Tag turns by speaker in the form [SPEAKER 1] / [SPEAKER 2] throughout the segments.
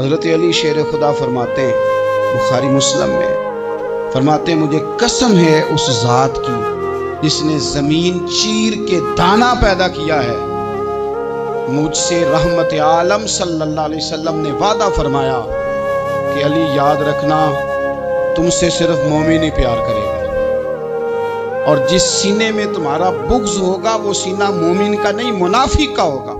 [SPEAKER 1] حضرت علی شیر خدا فرماتے ہیں بخاری مسلم میں، فرماتے ہیں مجھے قسم ہے اس ذات کی جس نے زمین چیر کے دانہ پیدا کیا ہے، مجھ سے رحمت عالم صلی اللہ علیہ وسلم نے وعدہ فرمایا کہ علی یاد رکھنا تم سے صرف مومن ہی پیار کرے گا، اور جس سینے میں تمہارا بغض ہوگا وہ سینہ مومن کا نہیں منافق کا ہوگا۔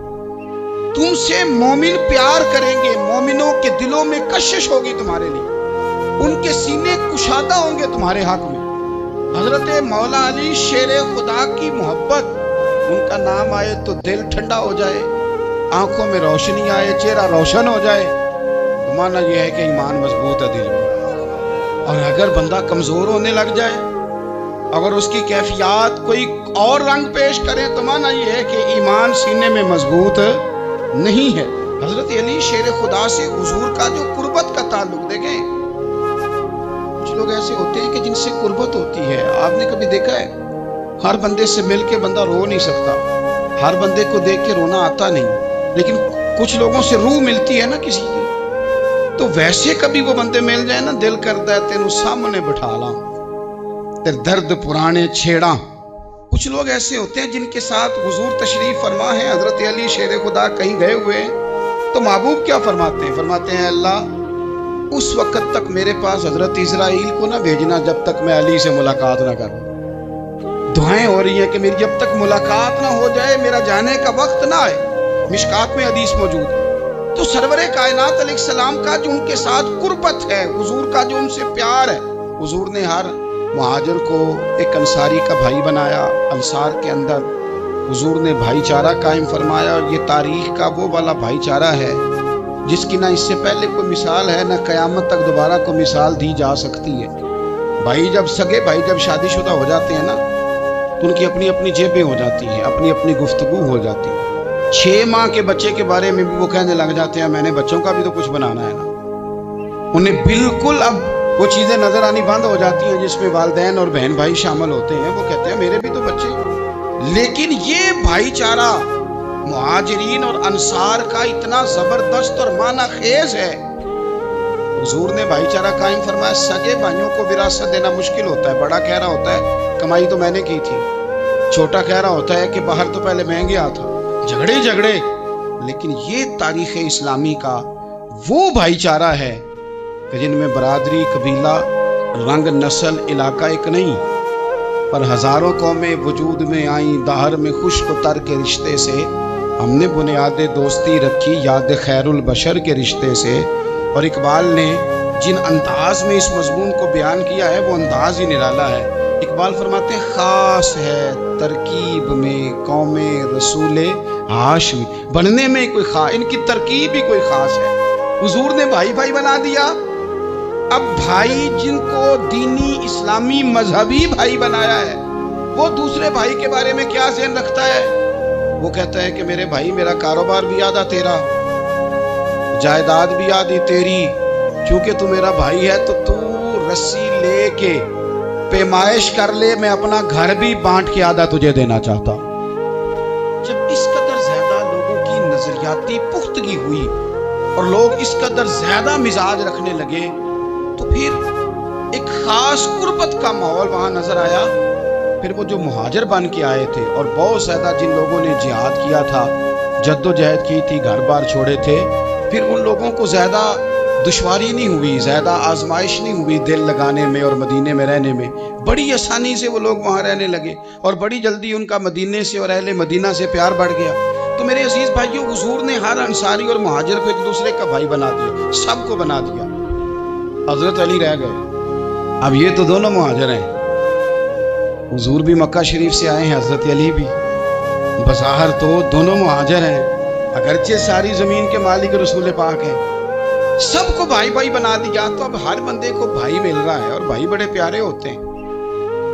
[SPEAKER 1] تم سے مومن پیار کریں گے، مومنوں کے دلوں میں کشش ہوگی تمہارے لیے، ان کے سینے کشادہ ہوں گے تمہارے حق میں۔ حضرت مولا علی شیر خدا کی محبت، ان کا نام آئے تو دل ٹھنڈا ہو جائے، آنکھوں میں روشنی آئے، چہرہ روشن ہو جائے، تو مانا یہ ہے کہ ایمان مضبوط ہے دل میں۔ اور اگر بندہ کمزور ہونے لگ جائے، اگر اس کی کیفیات کوئی اور رنگ پیش کرے، تو مانا یہ ہے کہ ایمان سینے میں مضبوط نہیں ہے۔ حضرت علی شیر خدا سے حضور کا جو قربت کا تعلق دیکھیں، کچھ لوگ ایسے ہوتے ہیں کہ جن سے قربت ہوتی ہے، آپ نے کبھی دیکھا ہے ہر بندے سے مل کے بندہ رو نہیں سکتا، ہر بندے کو دیکھ کے رونا آتا نہیں، لیکن کچھ لوگوں سے روح ملتی ہے نا کسی کی، تو ویسے کبھی وہ بندے مل جائے نا، دل کرتا ہے تینوں سامنے بٹھا لاں، تیرے درد پرانے چھیڑاں۔ کچھ لوگ ایسے ہوتے ہیں جن کے ساتھ حضور تشریف فرما ہے، حضرت علی شیر خدا کہیں گئے ہوئے ہیں، تو محبوب کیا فرماتے ہیں؟ فرماتے ہیں اللہ اس وقت تک میرے پاس حضرت اسرائیل کو نہ بھیجنا جب تک میں علی سے ملاقات نہ کروں۔ دعائیں ہو رہی ہیں کہ میری جب تک ملاقات نہ ہو جائے، میرا جانے کا وقت نہ آئے، مشکات میں حدیث موجود ہے۔ تو سرور کائنات علیہ السلام کا جو ان کے ساتھ قربت ہے، حضور کا جو ان سے پیار ہے، حضور نے ہر مہاجر کو ایک انصاری کا بھائی بنایا، انصار کے اندر حضور نے بھائی چارہ قائم فرمایا، اور یہ تاریخ کا وہ والا بھائی چارہ ہے جس کی نہ اس سے پہلے کوئی مثال ہے، نہ قیامت تک دوبارہ کوئی مثال دی جا سکتی ہے۔ بھائی جب سگے بھائی جب شادی شدہ ہو جاتے ہیں نا، تو ان کی اپنی اپنی جیبیں ہو جاتی ہیں، اپنی اپنی گفتگو ہو جاتی ہے۔ 6 ماہ کے بچے کے بارے میں بھی وہ کہنے لگ جاتے ہیں میں نے بچوں کا بھی تو کچھ بنانا ہے نا۔ انہیں بالکل اب وہ چیزیں نظر آنی بند ہو جاتی ہیں جس میں والدین اور بہن بھائی شامل ہوتے ہیں، وہ کہتے ہیں میرے بھی تو بچے۔ لیکن یہ بھائی چارہ مہاجرین اور انصار کا اتنا زبردست اور معنی خیز ہے، حضور نے بھائی چارہ قائم فرمایا۔ سگے بھائیوں کو وراثت دینا مشکل ہوتا ہے، بڑا کہہ رہا ہوتا ہے کمائی تو میں نے کی تھی، چھوٹا کہہ رہا ہوتا ہے کہ باہر تو پہلے میں گیا تھا، جھگڑے۔ لیکن یہ تاریخ اسلامی کا وہ بھائی چارہ ہے کہ جن میں برادری، قبیلہ، رنگ، نسل، علاقہ ایک نہیں، پر ہزاروں قومیں وجود میں آئیں، دہر میں خشک و تر کے رشتے سے ہم نے بنیاد دوستی رکھی، یاد خیر البشر کے رشتے سے۔ اور اقبال نے جن انداز میں اس مضمون کو بیان کیا ہے وہ انداز ہی نرالا ہے۔ اقبال فرماتے ہیں خاص ہے ترکیب میں قوم رسول ہاشمی، بننے میں کوئی خاص، ان کی ترکیب ہی کوئی خاص ہے۔ حضور نے بھائی بھائی بنا دیا۔ اب بھائی جن کو دینی اسلامی مذہبی بھائی بنایا ہے، وہ دوسرے بھائی کے بارے میں کیا ذہن رکھتا ہے؟ وہ کہتا ہے کہ میرے بھائی میرا کاروبار بھی آدھا تیرا، جائیداد بھی آدھی تیری، کیونکہ تو میرا بھائی ہے تو تو رسی لے کے پیمائش کر لے، میں اپنا گھر بھی بانٹ کے آدھا تجھے دینا چاہتا ہوں۔ جب اس قدر زیادہ لوگوں کی نظریاتی پختگی ہوئی اور لوگ اس قدر زیادہ مزاج رکھنے لگے، تو پھر ایک خاص قربت کا ماحول وہاں نظر آیا۔ پھر وہ جو مہاجر بن کے آئے تھے اور بہت زیادہ جن لوگوں نے جہاد کیا تھا، جد و جہد کی تھی، گھر بار چھوڑے تھے، پھر ان لوگوں کو زیادہ دشواری نہیں ہوئی، زیادہ آزمائش نہیں ہوئی دل لگانے میں اور مدینے میں رہنے میں، بڑی آسانی سے وہ لوگ وہاں رہنے لگے، اور بڑی جلدی ان کا مدینے سے اور اہل مدینہ سے پیار بڑھ گیا۔ تو میرے عزیز بھائیوں، حضور نے ہر انصاری اور مہاجر کو ایک دوسرے کا بھائی بنا دیا، سب کو بنا دیا۔ حضرت علی رہ گئے، اب یہ تو دونوں مہاجر ہیں، حضور بھی مکہ شریف سے آئے ہیں، حضرت علی بھی، بظاہر تو دونوں مہاجر ہیں، اگرچہ ساری زمین کے مالک رسول پاک ہیں، سب کو بھائی بھائی بنا دیا۔ تو اب ہر بندے کو بھائی مل رہا ہے، اور بھائی بڑے پیارے ہوتے ہیں۔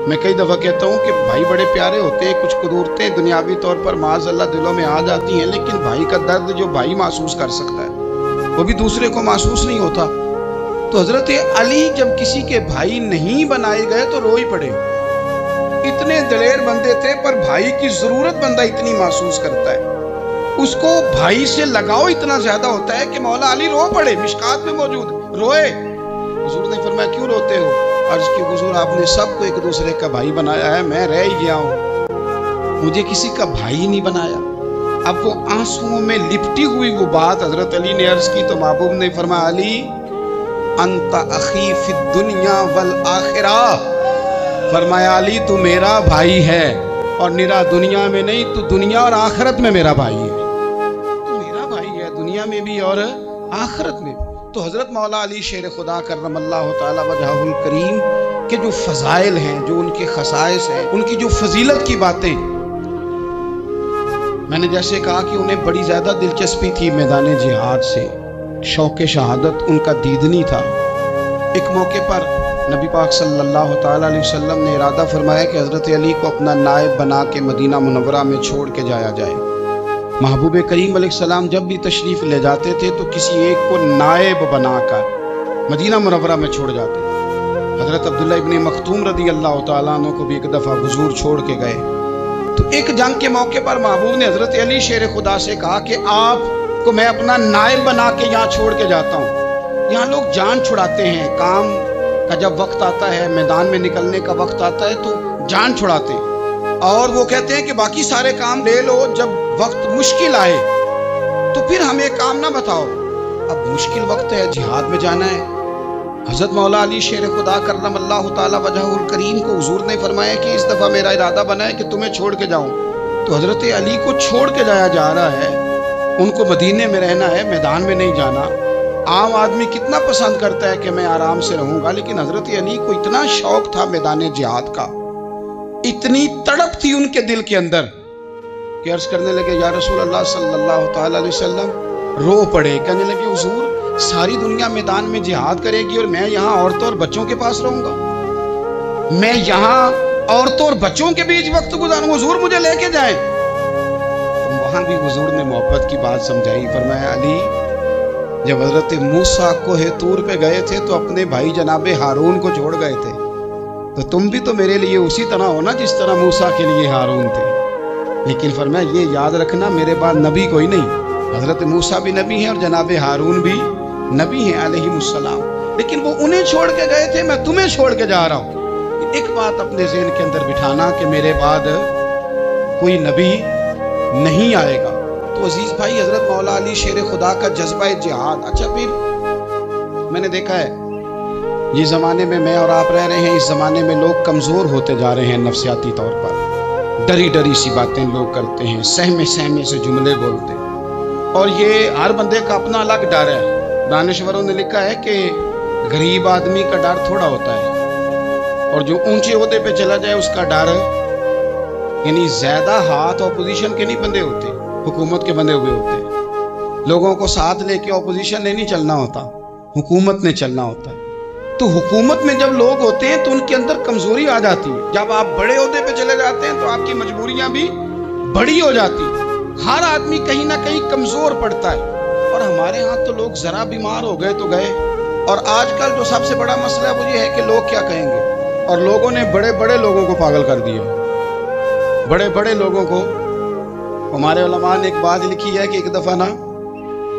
[SPEAKER 1] میں کئی دفعہ کہتا ہوں کہ بھائی بڑے پیارے ہوتے ہیں، کچھ قدورتیں دنیاوی طور پر معاذ اللہ دلوں میں آ جاتی ہیں، لیکن بھائی کا درد جو بھائی محسوس کر سکتا ہے وہ بھی دوسرے کو محسوس نہیں ہوتا۔ تو حضرت علی جب کسی کے بھائی نہیں بنائے گئے تو رو ہی پڑے، اتنے دلیر بندے تھے، پر بھائی کی ضرورت بندہ اتنی محسوس کرتا ہے۔ اس کو بھائی سے لگاؤ اتنا زیادہ ہوتا ہے کہ مولا علی رو پڑے، مشکات میں موجود روئے۔ حضور نے فرمایا کیوں روتے ہو؟ عرض کی حضور آپ نے سب کو ایک دوسرے کا بھائی بنایا ہے، میں رہ ہی گیا ہوں، مجھے کسی کا بھائی نہیں بنایا۔ اب وہ آنسوؤں میں لپٹی ہوئی وہ بات حضرت علی نے عرض کی تو محبوب نے فرمایا علی انت اخی فی الدنیا والآخرہ، فرمایا علی تو میرا بھائی ہے، اور نرا دنیا میں نہیں، تو دنیا اور آخرت میں میرا بھائی ہے، تو میرا بھائی ہے دنیا میں بھی اور آخرت میں۔ تو حضرت مولا علی شیر خدا کرم اللہ تعالی وجہہ الکریم کے جو فضائل ہیں، جو ان کے خصائص ہیں، ان کی جو فضیلت کی باتیں، میں نے جیسے کہا کہ انہیں بڑی زیادہ دلچسپی تھی میدان جہاد سے، شوق شہادت ان کا دیدنی تھا۔ ایک موقع پر نبی پاک صلی اللہ تعالیٰ علیہ وسلم نے ارادہ فرمایا کہ حضرت علی کو اپنا نائب بنا کے مدینہ منورہ میں چھوڑ کے جایا جائے۔ محبوب کریم علیہ السلام جب بھی تشریف لے جاتے تھے تو کسی ایک کو نائب بنا کر مدینہ منورہ میں چھوڑ جاتے۔ حضرت عبداللہ ابن مختوم رضی اللہ تعالیٰ عنہ کو بھی ایک دفعہ حضور چھوڑ کے گئے، تو ایک جنگ کے موقع پر محبوب نے حضرت علی شیر خدا سے کہا کہ آپ کو میں اپنا نائب بنا کے یہاں چھوڑ کے جاتا ہوں۔ یہاں لوگ جان چھڑاتے ہیں، کام کا جب وقت آتا ہے، میدان میں نکلنے کا وقت آتا ہے تو جان چھڑاتے ہیں، اور وہ کہتے ہیں کہ باقی سارے کام لے لو، جب وقت مشکل آئے تو پھر ہمیں کام نہ بتاؤ۔ اب مشکل وقت ہے، جہاد میں جانا ہے۔ حضرت مولا علی شیر خدا کرم اللہ تعالی وجہہ الکریم کو حضور نے فرمایا کہ اس دفعہ میرا ارادہ بنا ہے کہ تمہیں چھوڑ کے جاؤں۔ تو حضرت علی کو چھوڑ کے جایا جا رہا ہے، ان کو مدینے میں رہنا ہے، میدان میں نہیں جانا۔ عام آدمی کتنا پسند کرتا ہے کہ میں آرام سے رہوں گا، لیکن حضرت علی کو اتنا شوق تھا میدان جہاد کا، اتنی تڑپ تھی ان کے دل کے اندر کہ عرض کرنے لگے یا رسول اللہ صلی اللہ تعالی علیہ وسلم، رو پڑے، کہنے لگے حضور ساری دنیا میدان میں جہاد کرے گی اور میں یہاں عورتوں اور بچوں کے پاس رہوں گا، میں یہاں عورتوں اور بچوں کے بیچ وقت گزاروں، حضور مجھے لے کے جائیں۔ وہاں بھی حضور نے محبت کی بات سمجھائی، فرمایا علی جب حضرت موسیٰ کوہ طور پہ گئے تھے تو اپنے بھائی جناب ہارون کو چھوڑ گئے تھے، تو تم بھی تو میرے لیے اسی طرح ہو نا جس طرح موسیٰ کے لیے ہارون تھے، لیکن فرمایا یہ یاد رکھنا میرے بعد نبی کوئی نہیں، حضرت موسیٰ بھی نبی ہیں اور جناب ہارون بھی نبی ہیں علیہ السلام، لیکن وہ انہیں چھوڑ کے گئے تھے، میں تمہیں چھوڑ کے جا رہا ہوں۔ ایک بات اپنے ذہن کے اندر بٹھانا کہ میرے بعد کوئی نبی نہیں آئے گا۔ تو عزیز بھائی حضرت مولا علی شیر خدا کا جذبہ جہاد، اچھا پھر میں نے دیکھا ہے یہ زمانے میں میں اور آپ رہ رہے ہیں، اس زمانے میں لوگ کمزور ہوتے جا رہے ہیں نفسیاتی طور پر، ڈری ڈری سی باتیں لوگ کرتے ہیں، سہمے سہمے سے جملے بولتے ہیں، اور یہ ہر بندے کا اپنا الگ ڈر ہے۔ دانشوروں نے لکھا ہے کہ غریب آدمی کا ڈر تھوڑا ہوتا ہے، اور جو اونچے عہدے پہ چلا جائے اس کا ڈر، یعنی زیادہ ہاتھ اپوزیشن کے نہیں بندے ہوتے، حکومت کے بندے ہوئے ہوتے۔ لوگوں کو ساتھ لے کے اپوزیشن نے نہیں چلنا ہوتا، حکومت نے چلنا ہوتا ہے۔ تو حکومت میں جب لوگ ہوتے ہیں تو ان کے اندر کمزوری آ جاتی ہے، جب آپ بڑے عہدے پہ چلے جاتے ہیں تو آپ کی مجبوریاں بھی بڑی ہو جاتی ہیں، ہر آدمی کہیں نہ کہیں کمزور پڑتا ہے۔ اور ہمارے ہاں تو لوگ ذرا بیمار ہو گئے تو گئے، اور آج کل جو سب سے بڑا مسئلہ وہ یہ ہے کہ لوگ کیا کہیں گے، اور لوگوں نے بڑے بڑے لوگوں کو پاگل کر دیا، بڑے بڑے لوگوں کو۔ ہمارے علماء نے ایک بات لکھی ہے کہ ایک دفعہ نا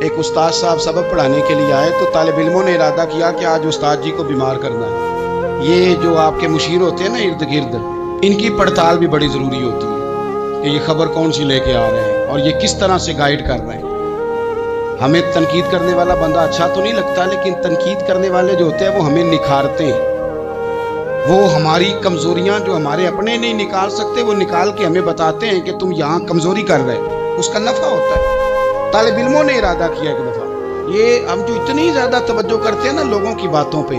[SPEAKER 1] ایک استاد صاحب سبق پڑھانے کے لیے آئے تو طالب علموں نے ارادہ کیا کہ آج استاد جی کو بیمار کرنا ہے۔ یہ جو آپ کے مشیر ہوتے ہیں نا ارد گرد، ان کی پڑتال بھی بڑی ضروری ہوتی ہے کہ یہ خبر کون سی لے کے آ رہے ہیں اور یہ کس طرح سے گائیڈ کر رہے ہیں۔ ہمیں تنقید کرنے والا بندہ اچھا تو نہیں لگتا، لیکن تنقید کرنے والے جو ہوتے ہیں وہ ہمیں نکھارتے ہیں، وہ ہماری کمزوریاں جو ہمارے اپنے نہیں نکال سکتے وہ نکال کے ہمیں بتاتے ہیں کہ تم یہاں کمزوری کر رہے، اس کا نفع ہوتا ہے۔ طالب علموں نے ارادہ کیا ایک دفعہ، یہ ہم جو اتنی زیادہ توجہ کرتے ہیں نا لوگوں کی باتوں پہ،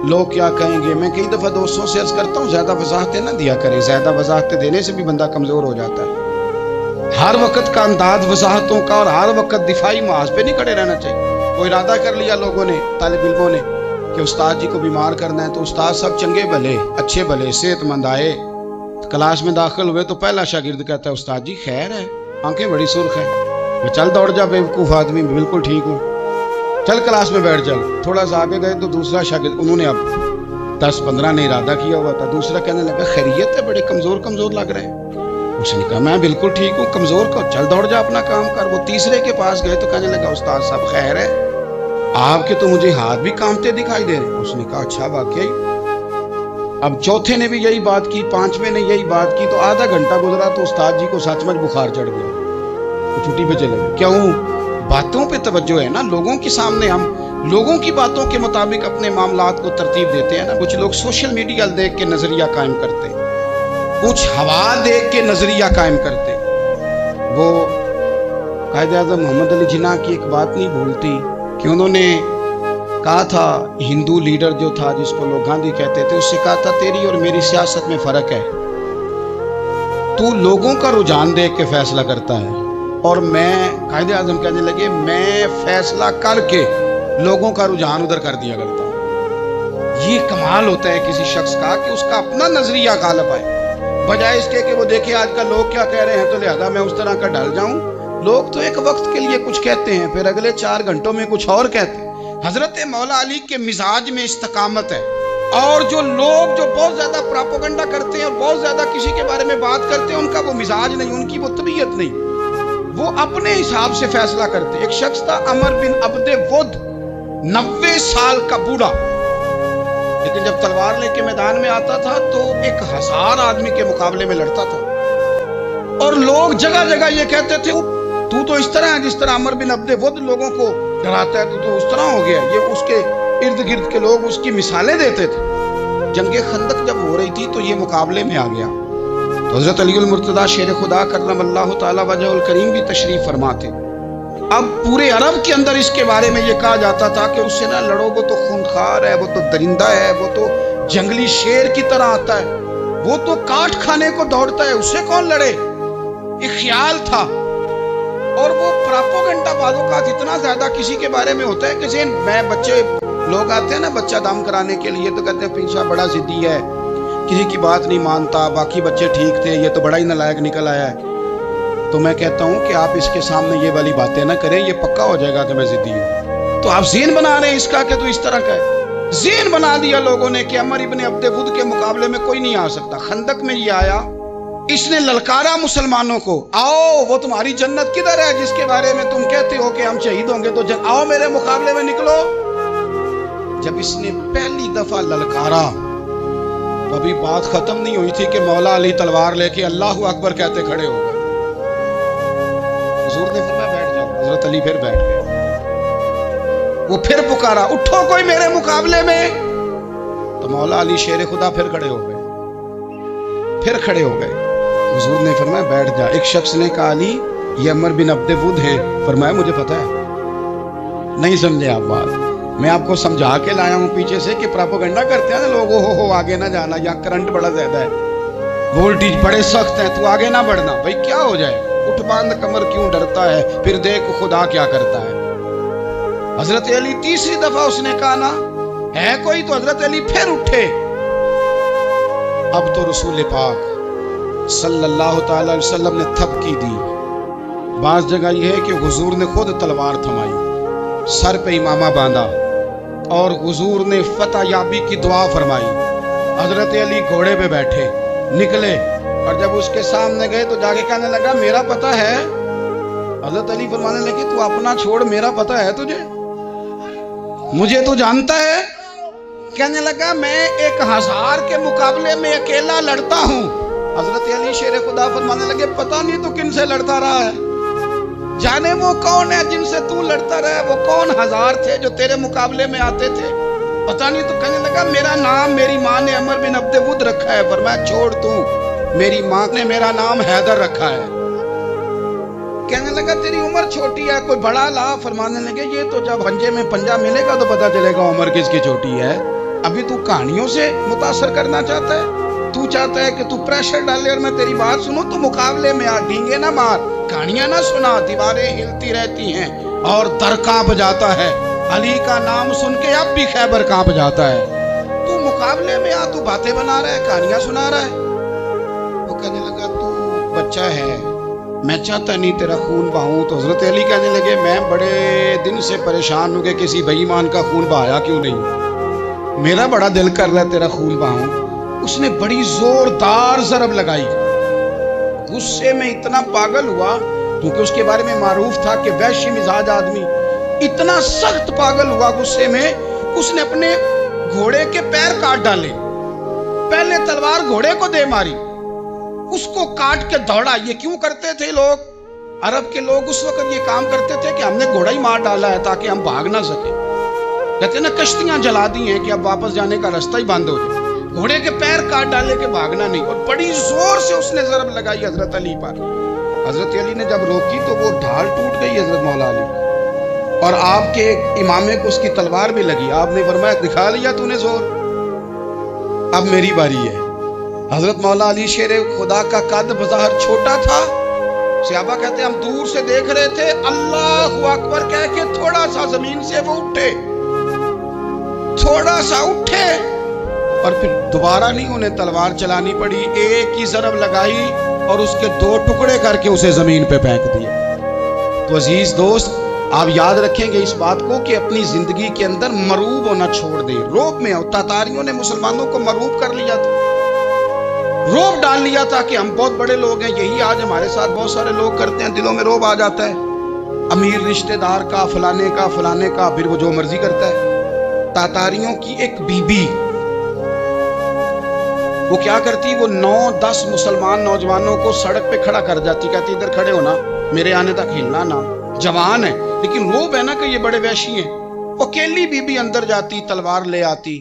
[SPEAKER 1] لوگ کیا کہیں گے، میں کئی دفعہ دوستوں سے عرض کرتا ہوں زیادہ وضاحتیں نہ دیا کریں، زیادہ وضاحتیں دینے سے بھی بندہ کمزور ہو جاتا ہے۔ ہر وقت کا انداز وضاحتوں کا اور ہر وقت دفاعی محاذ پہ نہیں کھڑے رہنا چاہیے۔ وہ ارادہ کر لیا لوگوں نے، طالب علموں نے، کہ استاد جی کو بیمار کرنا ہے، تو استاد سب چنگے بھلے اچھے بھلے صحت مند آئے، کلاس میں داخل ہوئے تو پہلا شاگرد کہتا ہے استاد جی خیر ہے، آنکھیں بڑی سرخ ہیں۔ چل دوڑ جا بیوقوف آدمی، بالکل ٹھیک ہوں، چل کلاس میں بیٹھ جا۔ تھوڑا سا آگے گئے تو دوسرا شاگرد، انہوں نے اب 10-15 نے ارادہ کیا ہوا تھا، دوسرا کہنے لگا خیریت ہے، بڑے کمزور کمزور لگ رہے ہیں۔ اس نے کہا میں بالکل ٹھیک ہوں، کمزور کو چل دوڑ جا اپنا کام کر۔ وہ تیسرے کے پاس گئے تو کہنے لگا استاد صاحب خیر ہے، آپ کے تو مجھے ہاتھ بھی کانپتے دکھائی دے رہے ہیں۔ اس نے کہا اچھا واقعی؟ اب چوتھے نے بھی یہی بات کی، پانچویں نے یہی بات کی، تو آدھا گھنٹہ گزرا تو استاد جی کو سچ مچ بخار چڑھ گیا، وہ چھٹی پہ چلے گئے۔ کیوں؟ باتوں پہ توجہ ہے نا، لوگوں کے سامنے ہم لوگوں کی باتوں کے مطابق اپنے معاملات کو ترتیب دیتے ہیں نا۔ کچھ لوگ سوشل میڈیا دیکھ کے نظریہ قائم کرتے ہیں، کچھ ہوا دیکھ کے نظریہ قائم کرتے ہیں۔ وہ قائد اعظم محمد علی جناح کی ایک بات نہیں بھولتی کہ انہوں نے کہا تھا، ہندو لیڈر جو تھا جس کو لوگ گاندھی کہتے تھے، اس سے کہا تھا تیری اور میری سیاست میں فرق ہے، تو لوگوں کا رجحان دیکھ کے فیصلہ کرتا ہے اور میں، قائد اعظم کہنے لگے، میں فیصلہ کر کے لوگوں کا رجحان ادھر کر دیا کرتا ہوں۔ یہ کمال ہوتا ہے کسی شخص کا کہ اس کا اپنا نظریہ غالب آئے، بجائے اس کے کہ وہ دیکھے آج کل لوگ کیا کہہ رہے ہیں تو لہذا میں اس طرح کا ڈھل جاؤں۔ لوگ تو ایک وقت کے لیے کچھ کہتے ہیں، پھر اگلے 4 گھنٹوں میں کچھ اور کہتے ہیں۔ حضرت مولا علی کے مزاج میں استقامت ہے، اور جو لوگ جو بہت زیادہ پراپوگنڈا کرتے ہیں اور بہت زیادہ کسی کے بارے میں بات کرتے ہیں، ان کا وہ مزاج نہیں، ان کی وہ طبیعت نہیں، وہ اپنے حساب سے فیصلہ کرتے۔ ایک شخص تھا عمر بن عبد ود، 90 سال کا بوڑھا، لیکن جب تلوار لے کے میدان میں آتا تھا تو 1000 آدمی کے مقابلے میں لڑتا تھا، اور لوگ جگہ جگہ یہ کہتے تھے تو تو اس طرح ہے جس طرح عمر بن عبد ود لوگوں کو ڈراتا ہے، تو اس طرح ہو گیا۔ یہ اس کے ارد گرد کے لوگ اس کی مثالیں دیتے تھے۔ جنگ خندق جب ہو رہی تھی تو یہ مقابلے میں آ گیا، تو حضرت علی المرتضیٰ شیر خدا کرم اللہ تعالی وجہ الکریم بھی تشریف فرما تھے۔ اب پورے عرب کے اندر اس کے بارے میں یہ کہا جاتا تھا کہ اس سے نہ لڑو، وہ تو خونخوار ہے، وہ تو درندہ ہے، وہ تو جنگلی شیر کی طرح آتا ہے، وہ تو کاٹ کھانے کو دوڑتا ہے، اس سے کون لڑے؟ ایک خیال تھا۔ اور وہ پراپوگنڈا بازوں کا اتنا زیادہ کسی کے بارے میں ہوتا ہے کہ میں بچے لوگ آتے ہیں نا بچہ دام کرانے کے لیے، تو کہتے ہیں پیچھا بڑا ضدی ہے، کسی کی بات نہیں مانتا، باقی بچے ٹھیک تھے، یہ تو بڑا ہی نالائق نکل آیا ہے۔ تو میں کہتا ہوں کہ آپ اس کے سامنے یہ والی باتیں نہ کریں، یہ پکا ہو جائے گا کہ میں ضدی ہوں۔ تو آپ ذہن بنا رہے ہیں اس کا کہ تو اس طرح کا ہے، ذہن بنا دیا لوگوں نے کہ عمر ابن عبد ود کے مقابلے میں کوئی نہیں آ سکتا۔ خندق میں یہ آیا، اس نے للکارا مسلمانوں کو، آؤ وہ تمہاری جنت کدھر ہے جس کے بارے میں تم کہتے ہو کہ ہم شہید ہوں گے، تو آؤ میرے مقابلے میں نکلو۔ جب اس نے پہلی دفعہ للکارا تو ابھی بات ختم نہیں ہوئی تھی کہ مولا علی تلوار لے کے اللہ اکبر کہتے کھڑے ہو گئے۔ حضور نے فرمایا بیٹھ جاؤ، حضرت علی پھر بیٹھ گئے۔ وہ پھر پکارا اٹھو کوئی میرے مقابلے میں، تو مولا علی شیر خدا پھر کھڑے ہو گئے، پھر کھڑے ہو گئے۔ حضور نے فرمایا بیٹھ جا۔ ایک شخص نے کہا علی یہ عمر بن عبد ود ہیں، فرمایا مجھے پتا ہے، نہیں سمجھے آپ بات، میں آپ کو سمجھا کے لایا ہوں پیچھے سے کہ پراپوگنڈا کرتے ہیں نا لوگ، ہو آگے نہ جانا، یا کرنٹ بڑا زیادہ ہے، وولٹیج بڑے سخت ہیں، تو آگے نہ بڑھنا۔ بھائی کیا ہو جائے، اٹھ باندھ کمر کیوں ڈرتا ہے، پھر دیکھ خدا کیا کرتا ہے۔ حضرت علی تیسری دفعہ اس نے کہا نا ہے کوئی، تو حضرت علی پھر اٹھے۔ اب تو رسول پاک صلی اللہ تعالی علیہ وسلم نے تھپکی دی۔ بعض جگہ یہ ہے کہ حضور نے خود تلوار تھمائی، سر پہ امامہ باندھا، اور حضور نے فتح یابی کی دعا فرمائی۔ حضرت علی گھوڑے پہ بیٹھے نکلے، اور جب اس کے سامنے گئے تو جا کے کہنے لگا میرا پتہ ہے۔ حضرت علی فرمانے لگے تو اپنا چھوڑ، میرا پتہ ہے تجھے، مجھے تو جانتا ہے۔ کہنے لگا میں 1000 کے مقابلے میں اکیلا لڑتا ہوں۔ حضرت علی شیر خدا فرمانے لگے پتہ نہیں تو کن سے لڑتا رہا ہے، جانے وہ کون ہے جن سے تو لڑتا رہا ہے، وہ کون 1000 تھے جو تیرے مقابلے میں آتے تھے، پتہ نہیں تو۔ کہنے لگا میرا نام میری ماں نے عمر بن عبد ود رکھا ہے۔ فرمایا چھوڑ تو، میری ماں نے میرا نام حیدر رکھا ہے۔ کہنے لگا تیری عمر چھوٹی ہے، کوئی بڑا لا۔ فرمانے لگے یہ تو جب پنجے میں پنجا ملے گا تو پتہ چلے گا عمر کس کی چھوٹی ہے، ابھی تو کہانیوں سے متاثر کرنا چاہتا ہے، تو چاہتا ہے کہ تو پریشر ڈالے اور میں تیری بات سنوں، تو مقابلے میں آ، ڈینگے نہ مار، کہانیاں نہ سنا، دیواریں ہلتی رہتی ہیں اور در کانپ جاتا ہے، علی کا نام سن کے اب بھی خیبر کانپ جاتا ہے، تو مقابلے میں آ، تو باتیں بنا رہا ہے، کہانیاں سنا رہا ہے۔ وہ کہنے لگا تو بچہ ہے، میں چاہتا نہیں تیرا خون بہاؤں۔ تو حضرت علی کہنے لگے میں بڑے دن سے پریشان ہوں کہ کسی بے ایمان کا خون بہایا کیوں نہیں، میرا بڑا دل کر رہا ہے تیرا خون بہاؤں۔ اس نے بڑی زوردار ضرب لگائی، غصے میں اتنا پاگل ہوا، کیونکہ اس کے بارے میں معروف تھا کہ وحشی مزاج آدمی، اتنا سخت پاگل ہوا غصے میں، اس نے اپنے گھوڑے کے پیر کاٹ ڈالے، پہلے تلوار گھوڑے کو دے ماری، اس کو کاٹ کے دوڑا۔ یہ کیوں کرتے تھے لوگ؟ عرب کے لوگ اس وقت یہ کام کرتے تھے کہ ہم نے گھوڑا ہی مار ڈالا ہے تاکہ ہم بھاگ نہ سکیں۔ کہتے ہیں نا کشتیاں جلا دی ہیں کہ اب واپس جانے کا راستہ ہی بند ہو جائے، گھوڑے کے پیر کاٹ ڈالے کہ بھاگنا نہیں، اور بڑی زور سے اس نے ضرب لگائی حضرت علی پر۔ حضرت علی نے جب روکی تو وہ ڈھال ٹوٹ گئی حضرت مولا علی، اور آپ کے امامے کو اس کی تلوار بھی لگی۔ آپ نے فرمایا دکھا لیا تو نے زور، اب میری باری ہے۔ حضرت مولا علی شیر خدا کا قد بظاہر چھوٹا تھا، صحابہ کہتے ہیں ہم دور سے دیکھ رہے تھے، اللہ اکبر کہہ کے تھوڑا سا زمین سے وہ اٹھے، تھوڑا سا اٹھے، اور پھر دوبارہ نہیں انہیں تلوار چلانی پڑی، ایک ہی ضرب لگائی اور اس کے 2 ٹکڑے کر کے اسے زمین پہ پھینک دیا۔ تو عزیز دوست، آپ یاد رکھیں گے اس بات کو کہ اپنی زندگی کے اندر مرعوب ہونا چھوڑ دیں۔ روب میں تاتاریوں نے مسلمانوں کو مرعوب کر لیا تھا، روب ڈال لیا تھا کہ ہم بہت بڑے لوگ ہیں۔ یہی آج ہمارے ساتھ بہت سارے لوگ کرتے ہیں، دلوں میں روب آ جاتا ہے، امیر رشتہ دار کا، فلانے کا، پھر وہ جو مرضی کرتا ہے۔ تاتاریوں کی ایک بی بی وہ کیا کرتی، وہ 9-10 مسلمان نوجوانوں کو سڑک پہ کھڑا کر جاتی، کہتی ادھر کھڑے ہونا، میرے آنے تک ہلنا نہ، جوان ہے لیکن روب ہے نا کہ یہ بڑے وحشی ہیں۔ وہ اکیلی بی بی اندر جاتی، تلوار لے آتی،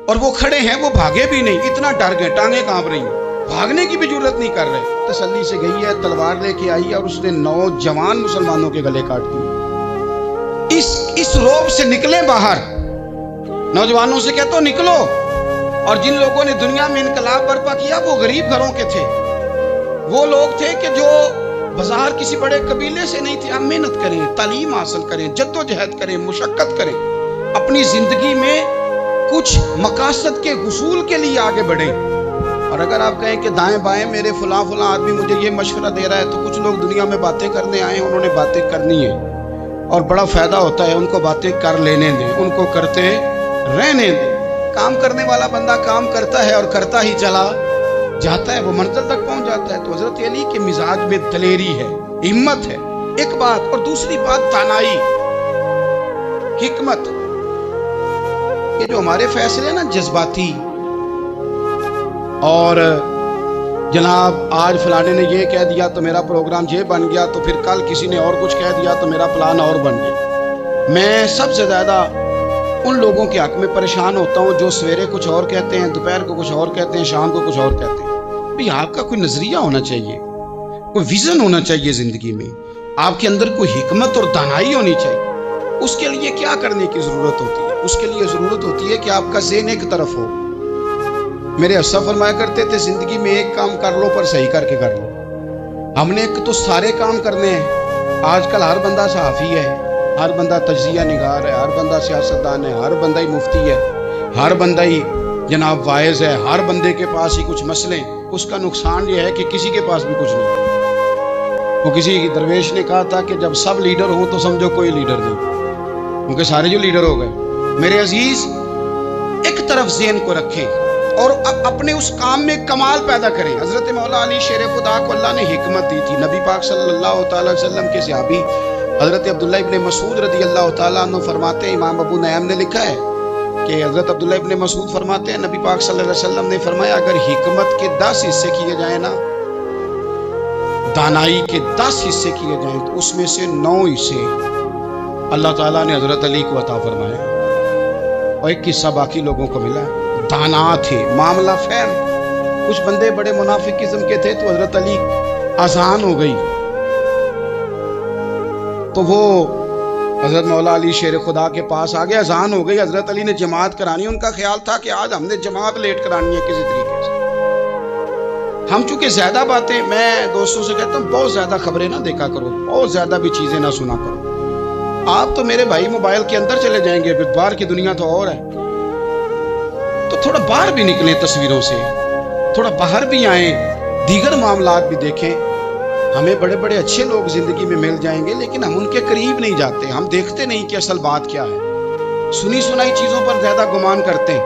[SPEAKER 1] اور وہ کھڑے ہیں، وہ بھاگے بھی نہیں، اتنا ڈر گئے، ٹانگیں کانپ رہی ہیں، بھاگنے کی بھی جرت نہیں کر رہے۔ تسلی سے گئی ہے، تلوار لے کے آئی اور اس نے 9 جوان مسلمانوں کے گلے کاٹ دیے۔ اس روب سے نکلیں باہر، نوجوانوں سے کہتا ہوں نکلو۔ اور جن لوگوں نے دنیا میں انقلاب برپا کیا وہ غریب گھروں کے تھے، وہ لوگ تھے کہ جو بظاہر کسی بڑے قبیلے سے نہیں تھے۔ ہم محنت کریں، تعلیم حاصل کریں، جدوجہد کریں، مشقت کریں، اپنی زندگی میں کچھ مقاصد کے حصول کے لیے آگے بڑھیں۔ اور اگر آپ کہیں کہ دائیں بائیں میرے فلاں آدمی مجھے یہ مشورہ دے رہا ہے، تو کچھ لوگ دنیا میں باتیں کرنے آئے ہیں، انہوں نے باتیں کرنی ہے اور بڑا فائدہ ہوتا ہے، ان کو باتیں کر لینے دیں، ان کو کرتے رہنے دیں۔ کام کرنے والا بندہ کام کرتا ہے اور کرتا ہی چلا جاتا ہے، وہ منزل تک پہنچ جاتا ہے۔ تو حضرت علی کے مزاج میں دلیری ہے، ہمت ہے، ایک بات، اور دوسری بات دانائی، حکمت۔ یہ جو ہمارے فیصلے نا جذباتی، اور جناب آج فلانے نے یہ کہہ دیا تو میرا پروگرام یہ بن گیا، تو پھر کل کسی نے اور کچھ کہہ دیا تو میرا پلان اور بن گیا۔ میں سب سے زیادہ ان لوگوں کے حق میں پریشان ہوتا ہوں جو سویرے کچھ اور کہتے ہیں، دوپہر کو کچھ اور کہتے ہیں، شام کو کچھ اور کہتے ہیں۔ بھئی آپ کا کوئی نظریہ ہونا چاہیے، کوئی ویژن ہونا چاہیے زندگی میں، آپ کے اندر کوئی حکمت اور دانائی ہونی چاہیے۔ اس کے لیے کیا کرنے کی ضرورت ہوتی ہے؟ اس کے لیے ضرورت ہوتی ہے کہ آپ کا ذہن ایک طرف ہو۔ میرے اسلاف فرمایا کرتے تھے زندگی میں ایک کام کر لو پر صحیح کر کے کر لو۔ ہم نے ایک تو سارے کام کرنے ہیں، آج کل ہر بندہ صحافی ہے، ہر بندہ تجزیہ نگار ہے، ہر بندہ سیاستدان ہے، ہر بندہ ہی مفتی ہے، ہر بندہ ہی جناب واعظ ہے، ہر بندے کے پاس ہی کچھ مسئلے۔ اس کا نقصان یہ ہے کہ کسی کے پاس بھی کچھ نہیں۔ وہ کسی درویش نے کہا تھا کہ جب سب لیڈر ہوں تو سمجھو کوئی لیڈر نہیں، کیونکہ سارے جو لیڈر ہو گئے۔ میرے عزیز، ایک طرف ذہن کو رکھیں اور اپنے اس کام میں کمال پیدا کریں۔ حضرت مولا علی شیر خدا کو اللہ نے حکمت دی تھی۔ نبی پاک صلی اللہ تعالی وسلم کے صحابی حضرت عبداللہ ابن مسعود رضی اللہ تعالیٰ عنہ فرماتے ہیں، امام ابو نعیم نے لکھا ہے کہ حضرت عبداللہ ابن مسعود فرماتے ہیں نبی پاک صلی اللہ علیہ وسلم نے فرمایا اگر حکمت کے 10 حصے کیے جائیں نا، دانائی کے 10 حصے کیے جائیں، تو اس میں سے 9 حصے اللہ تعالیٰ نے حضرت علی کو عطا فرمایا، اور ایک حصہ باقی لوگوں کو ملا۔ دانا تھے، معاملہ فہم۔ کچھ بندے بڑے منافق قسم کے تھے، تو حضرت علی آسان ہو گئی، تو وہ حضرت مولا علی شیر خدا کے پاس آگے، اذان ہو گئی، حضرت علی نے جماعت کرانی۔ ان کا خیال تھا کہ آج ہم نے جماعت لیٹ کرانی ہے کسی طریقے سے۔ ہم چونکہ زیادہ باتیں، میں دوستوں سے کہتا ہوں بہت زیادہ خبریں نہ دیکھا کرو، بہت زیادہ بھی چیزیں نہ سنا کرو۔ آپ تو میرے بھائی موبائل کے اندر چلے جائیں گے، پھر باہر کی دنیا تو اور ہے، تو تھوڑا باہر بھی نکلیں تصویروں سے، تھوڑا باہر بھی آئیں، دیگر معاملات بھی دیکھیں۔ ہمیں بڑے بڑے اچھے لوگ زندگی میں مل جائیں گے، لیکن ہم ان کے قریب نہیں جاتے، ہم دیکھتے نہیں کہ اصل بات کیا ہے، سنی سنائی چیزوں پر زیادہ گمان کرتے ہیں۔